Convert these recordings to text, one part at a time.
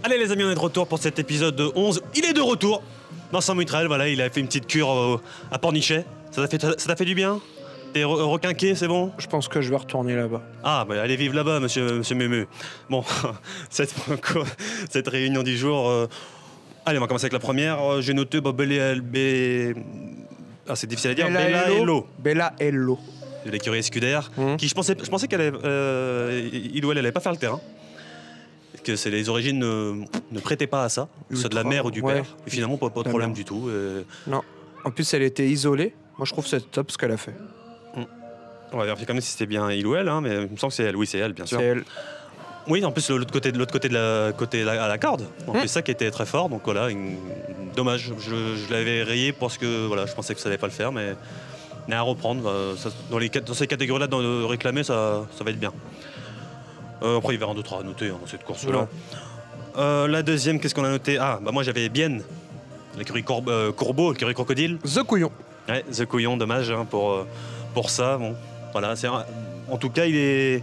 Allez les amis, on est de retour pour cet épisode de 11. Il est de retour dans Saint-Mitrel, voilà, il a fait une petite cure à Pornichet. Ça t'a fait du bien? T'es requinqué, c'est bon? Je pense que je vais retourner là-bas. Ah, bah allez vivre là-bas, monsieur Mémé. Bon, cette réunion du jour... Allez, on va commencer avec la première. J'ai noté c'est difficile à dire. Bella Hello. De l'écurie Escudaire, qui je pensais qu'elle elle allait pas faire le terrain. Que les origines ne prêtaient pas à ça, que ce soit de la mère ou du père. Et finalement, pas de problème du tout. Non. En plus, elle était isolée. Moi, je trouve que c'est top ce qu'elle a fait. On va vérifier quand même si c'était bien il ou elle, hein, mais il me semble que c'est elle. Oui, c'est elle, bien sûr. C'est elle. Oui, en plus, l'autre côté à la corde. C'est ça qui était très fort. Donc voilà, dommage. Je l'avais rayé parce que voilà, je pensais que ça allait pas le faire, mais à reprendre. Dans ces catégories-là, de réclamer, ça va être bien. Après, il y avait un autre à noter dans cette course-là. La deuxième, qu'est-ce qu'on a noté? Moi j'avais Bienne, l'écurie Courbeau, l'écurie Crocodile. The Couillon. Ouais, The Couillon, dommage pour ça. Bon, voilà, en tout cas, elle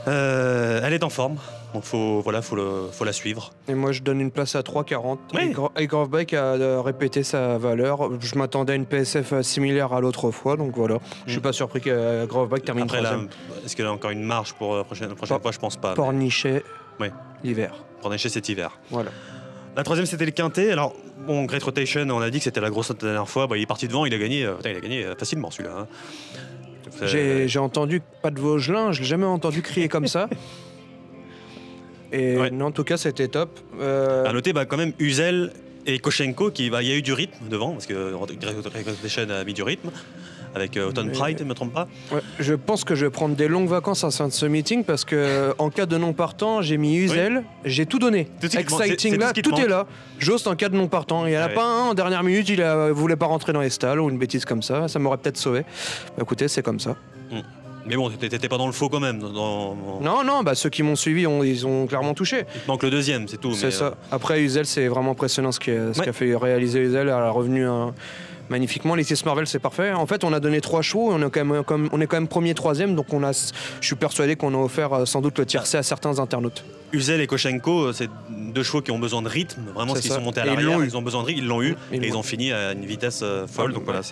est en forme. Donc faut la suivre. Et moi je donne une place à 3,40. Oui. Et Grovebike a répété sa valeur. Je m'attendais à une PSF similaire à l'autre fois, donc voilà. Je suis pas surpris que Grovebike termine troisième. Est-ce qu'elle a encore une marge pour la prochaine fois? Je pense pas. Pornichet, Oui. l'hiver. Pornichet cet hiver. Voilà. La troisième, c'était le Quintet. Alors, bon, Great Rotation, on a dit que c'était la grosse note la dernière fois. Il est parti devant, il a gagné facilement celui-là. Hein. J'ai entendu pas de Vaugelin, je l'ai jamais entendu crier comme ça. Et non, en tout cas, c'était top. À noter quand même Uzel et Koshenko, il y a eu du rythme devant, parce que Great Rotation a mis du rythme, avec Autumn Pride, je ne me trompe pas. Ouais, je pense que je vais prendre des longues vacances à la fin de ce meeting, parce que en cas de non partant, j'ai mis Uzel, j'ai tout donné. Exciting là, tout est là. Jost en cas de non partant. Il n'y en a pas un en dernière minute, il voulait pas rentrer dans les stalles ou une bêtise comme ça. Ça m'aurait peut-être sauvé. Écoutez, c'est comme ça. Mais bon, t'étais pas dans le faux quand même. Non, ceux qui m'ont suivi, ils ont clairement touché. Il te manque le deuxième, c'est tout. C'est ça. Après, Uzel, c'est vraiment impressionnant ce qu'a fait réaliser Uzel. Elle a revenu magnifiquement. Laetitia Marvel, c'est parfait. En fait, on a donné 3 chevaux. On est quand même premier, troisième. Donc, je suis persuadé qu'on a offert sans doute le tiercé à certains internautes. Uzel et Koshenko, c'est 2 chevaux qui ont besoin de rythme. Vraiment, parce qu'ils sont montés à l'arrière, ils ont besoin de rythme. Ils l'ont eu. Et ils ont fini à une vitesse folle. Donc voilà,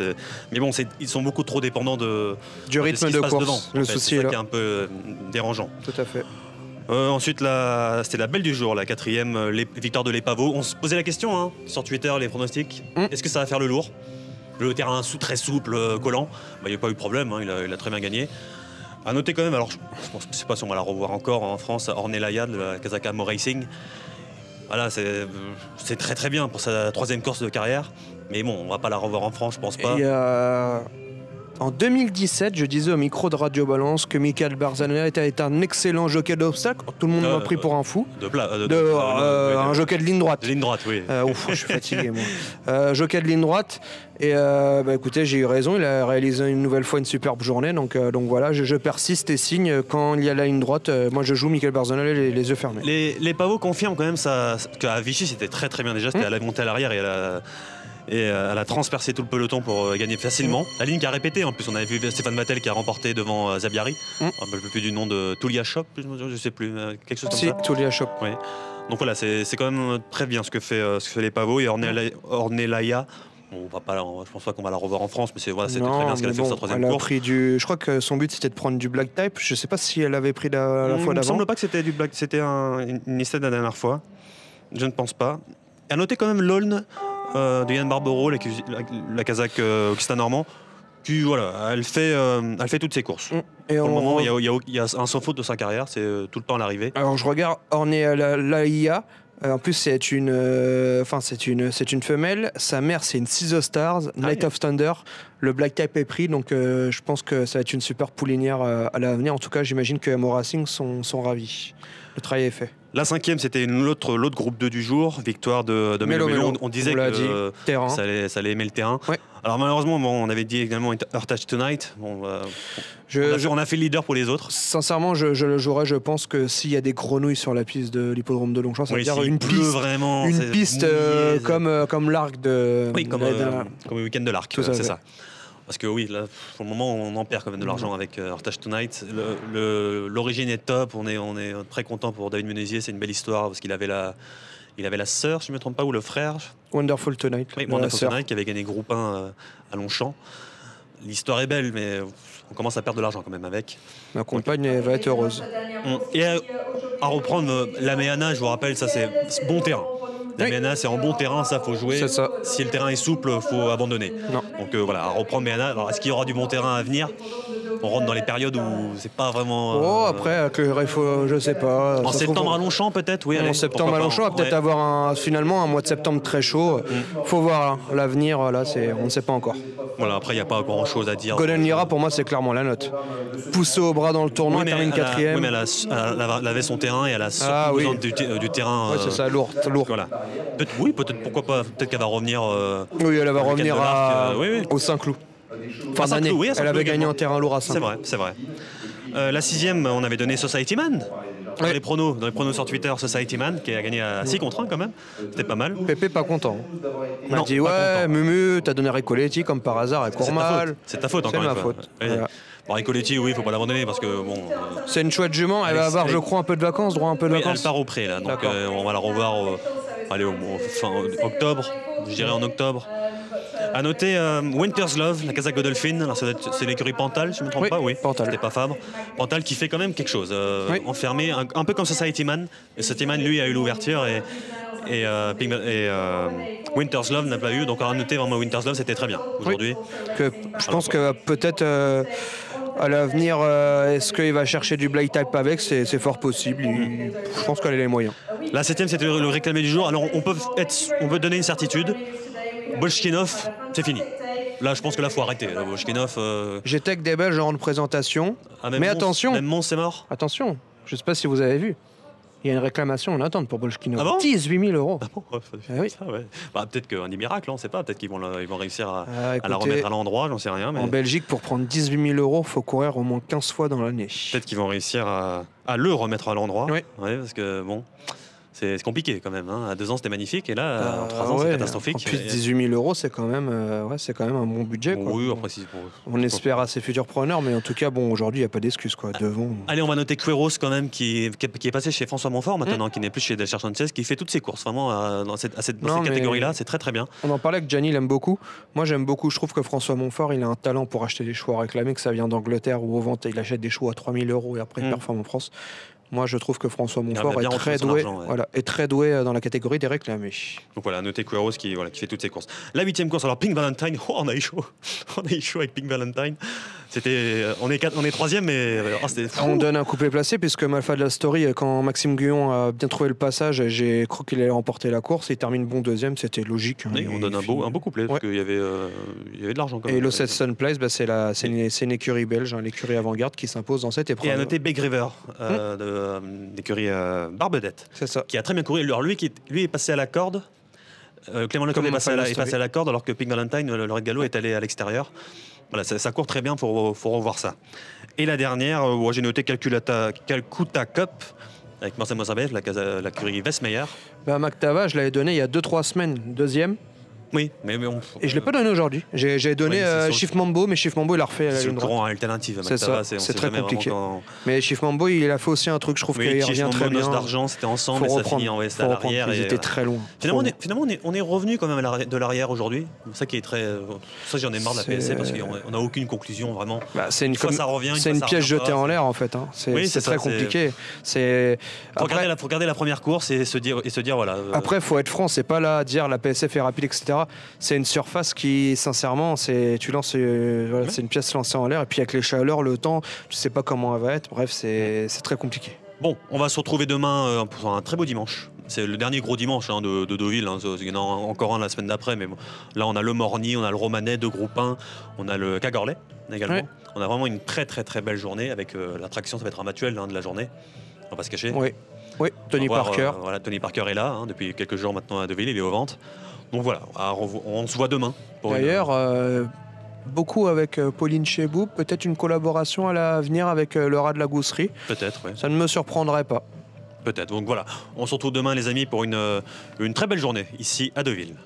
mais bon, ils sont beaucoup trop dépendants du rythme de course. Devant, le souci c'est ça qui est un peu dérangeant. Tout à fait. Ensuite, c'était la belle du jour, la 4e, victoire de l'Epavo. On se posait la question sur Twitter, les pronostics. Est-ce que ça va faire le lourd? Le terrain très souple, collant. Il n'y a pas eu de problème, il a très bien gagné. À noter quand même, alors je ne sais pas si on va la revoir encore en France, Ornelaya de la Kazaka Mo Racing. Voilà, c'est très très bien pour sa 3e course de carrière. Mais bon, on va pas la revoir en France, je pense pas. En 2017, je disais au micro de Radio Balance que Michael Barzanella était un excellent jockey d'obstacle. Tout le monde m'a pris pour un fou. Un jockey de ligne droite. De ligne droite, oui. Je suis fatigué, moi. Jockey de ligne droite. Et écoutez, j'ai eu raison. Il a réalisé une nouvelle fois une superbe journée. Donc voilà, je persiste et signe. Quand il y a la ligne droite, moi je joue Michael Barzanella les yeux fermés. Les pavots confirment quand même qu'à Vichy, c'était très très bien déjà. C'était à la montée à l'arrière et elle a transpercé tout le peloton pour gagner facilement. La ligne qui a répété, en plus on avait vu Stéphane Vattel qui a remporté devant Zabiari. Je ne me rappelle plus du nom de Tulia Shop, je sais plus, quelque chose comme ça. Tulia Shop. Oui. Donc voilà, c'est quand même très bien ce que fait les pavots. Et Ornelaya, je pense pas qu'on va la revoir en France, mais c'est très bien ce qu'elle a fait sur sa 3e course. Je crois que son but c'était de prendre du black type. Je sais pas si elle avait pris la fois d'avant. Il me semble pas que c'était du black, c'était une essai de la dernière fois. Je ne pense pas. Et à noter quand même l'Aulne de Yann Barbero, la Kazakh Augustin Normand, qui elle fait toutes ses courses. Et pour le moment, il y a un sans faute de sa carrière, c'est tout le temps à l'arrivée. Alors je regarde l'AIA. En plus, c'est une femelle. Sa mère, c'est une Scissor Stars, Night of Thunder. Le Black Type est pris, donc je pense que ça va être une super poulinière à l'avenir. En tout cas, j'imagine que Mo Racing sont ravis. Le travail est fait. La 5e, c'était l'autre groupe 2 du jour, victoire de Mélo. On disait que ça allait aimer le terrain. Ouais. Alors malheureusement, on avait dit également Heritage Tonight. On a fait le leader pour les autres. Sincèrement, je le jouerais. Je pense que s'il y a des grenouilles sur la piste de l'hippodrome de Longchamp, ça veut dire une piste comme l'arc de... Oui, comme le week-end de l'arc, c'est ça. Parce que oui, là, pour le moment, on en perd quand même de l'argent avec Heritage Tonight. L'origine est top, on est très content pour David Menzies, c'est une belle histoire parce qu'il avait la sœur, si je ne me trompe pas, ou le frère. Wonderful Tonight. Oui, Wonderful Tonight, qui avait gagné groupe 1 à Longchamp. L'histoire est belle, mais on commence à perdre de l'argent quand même avec. Ma compagne va être heureuse. Et à reprendre la Méana, je vous rappelle, ça c'est bon terrain. La Méana, c'est en bon terrain, ça faut jouer. Ça. Si le terrain est souple, faut abandonner. Non. Donc voilà, à reprendre Méana. Alors est-ce qu'il y aura du bon terrain à venir? On rentre dans les périodes où c'est pas vraiment. Après, je sais pas. En septembre à Longchamp, peut-être, oui. En septembre à Longchamp, on va peut-être avoir finalement un mois de septembre très chaud. Faut voir, l'avenir, là, on ne sait pas encore. Voilà, après, il n'y a pas grand-chose à dire. Golden Lira, pour moi, c'est clairement la note. Poussée au bras dans le tournoi, elle termine 4e. Oui, mais elle avait son terrain et elle a surtout besoin du terrain. Oui, c'est ça, lourd. Voilà. Peut-être, pourquoi pas. Peut-être qu'elle va revenir. Oui, elle va revenir au Saint-Cloud. Fin d'année, elle avait gagné en terrain lourd à Saint-Cloud. C'est vrai. La 6e, on avait donné Society Man. Dans les pronos sur Twitter, Society Man, qui a gagné à 6-1 quand même. C'était pas mal. Pépé pas content. Il m'a dit Mumu, t'as donné Ricoletti comme par hasard, elle court mal. C'est ta faute encore une fois. C'est ma faute. Bon, Ricoletti, oui, il faut pas l'abandonner parce que bon. C'est une chouette jument, elle va avoir, je crois, un peu de vacances, vacances. Elle part au pré là, donc on va la revoir fin octobre, je dirais en octobre. À noter Winter's Love, la Casa Godolphin. Alors c'est l'écurie Pantal, si je ne me trompe pas. Oui, Pantal. C'était pas Fabre. Pantal qui fait quand même quelque chose. Enfermé, un peu comme Society Man. Et Society Man, lui, a eu l'ouverture et Winter's Love n'a pas eu. Donc à noter vraiment Winter's Love, c'était très bien aujourd'hui. Je pense que peut-être à l'avenir, est-ce qu'il va chercher du Blade Type avec? C'est fort possible. Je pense qu'elle a les moyens. La 7e, c'était le réclamé du jour. Alors on peut donner une certitude. Bolchkinov, c'est fini. Là, je pense que là, faut arrêter. Bolchkinov. J'étais avec des Belges en représentation. Mais attention. Même Mons, c'est mort. Attention, je ne sais pas si vous avez vu. Il y a une réclamation en attente pour Bolchkinov. Ah bon 18 000 €. Ah bon oui. Ça, ouais. Peut-être qu'un miracle, on ne sait pas. Peut-être qu'ils vont réussir à la remettre à l'endroit, j'en sais rien. Mais... En Belgique, pour prendre 18 000 €, il faut courir au moins 15 fois dans l'année. Peut-être qu'ils vont réussir à le remettre à l'endroit. Oui. Ouais, parce que bon. C'est compliqué quand même. À 2 ans, c'était magnifique. Et là, en 3 ans, c'est catastrophique. En plus, 18 000 €, c'est quand même un bon budget. Quoi. Oui, après, on espère à ses futurs preneurs, mais en tout cas, aujourd'hui, il n'y a pas d'excuse. Devant. Allez, on va noter Queiroz quand même, qui est passé chez François Montfort maintenant, qui n'est plus chez Delcher Sanchez, qui fait toutes ses courses vraiment dans cette catégorie-là. C'est très très bien. On en parlait avec Gianni, il aime beaucoup. Moi, j'aime beaucoup. Je trouve que François Montfort, il a un talent pour acheter des chevaux à réclamer, que ça vient d'Angleterre ou au vente, il achète des chevaux à 3 000 € et après, il performe en France. Moi, je trouve que François Montfort est très doué dans la catégorie des réclamés. Donc voilà, notez Queiroz qui fait toutes ses courses. La 8e course, alors Pink Valentine, on a eu chaud. On a eu chaud avec Pink Valentine. On est 3e, mais c'était fou. On donne un couplet placé, puisque Malfa de la Story, quand Maxime Guyon a bien trouvé le passage, j'ai cru qu'il allait remporter la course. Il termine bon 2e, c'était logique. Oui, on donne un beau couplet, parce qu'il y avait de l'argent quand même. Et le Sun Place, c'est une écurie belge, l'écurie avant-garde qui s'impose dans cette épreuve. Et à noter Big River, d'écurie Barbedette, qui a très bien couru. Alors lui est passé à la corde. Clément Lecomte est passé à la corde, alors que Pink Valentine, le Red Gallo, est allé à l'extérieur. Voilà, ça court très bien, faut revoir ça. Et la dernière, j'ai noté Calcutta Cup avec Marcel Mozarbet, la curie Westmeyer. Mactava, je l'avais donné il y a 2-3 semaines, 2e. Oui, et je ne l'ai pas donné aujourd'hui. J'ai donné Chief Mambo, mais Chief Mambo, il a refait la ligne droite. C'est le courant alternative. C'est très compliqué. Mais Chief Mambo, il a fait aussi un truc, je trouve qu'il revient très bien. d'argent, c'était ensemble, et ça finit en West à l'arrière. Ils étaient très loin. Finalement, on est revenu quand même de l'arrière aujourd'hui. Ça qui est très... Ça, j'en ai marre de la PSC, parce qu'on n'a aucune conclusion, vraiment. C'est une pièce jetée en l'air, en fait. C'est très compliqué. Faut regarder la première course et se dire, voilà... Après, il faut être franc, c'est pas là à dire la PSF est rapide, etc. C'est une surface qui, sincèrement, c'est une pièce lancée en l'air, et puis avec les chaleurs, le temps, tu sais pas comment elle va être. Bref, c'est très compliqué. Bon, on va se retrouver demain pour un très beau dimanche. C'est le dernier gros dimanche de Deauville. Il y en a encore un la semaine d'après, mais bon, là on a le Morny, on a le Romanais, 2 groupes 1, on a le Cagorlet également. Ouais. On a vraiment une très très très belle journée avec l'attraction, ça va être un Matuel de la journée. On va pas se cacher. Oui, Tony Parker. Tony Parker est là depuis quelques jours maintenant à Deauville, il est aux ventes. Donc voilà, on se voit demain. D'ailleurs, beaucoup avec Pauline Chebou, peut-être une collaboration à l'avenir avec le rat de la Gousserie. Peut-être, oui. Ça ne me surprendrait pas. Peut-être. Donc voilà, on se retrouve demain les amis pour une très belle journée ici à Deauville.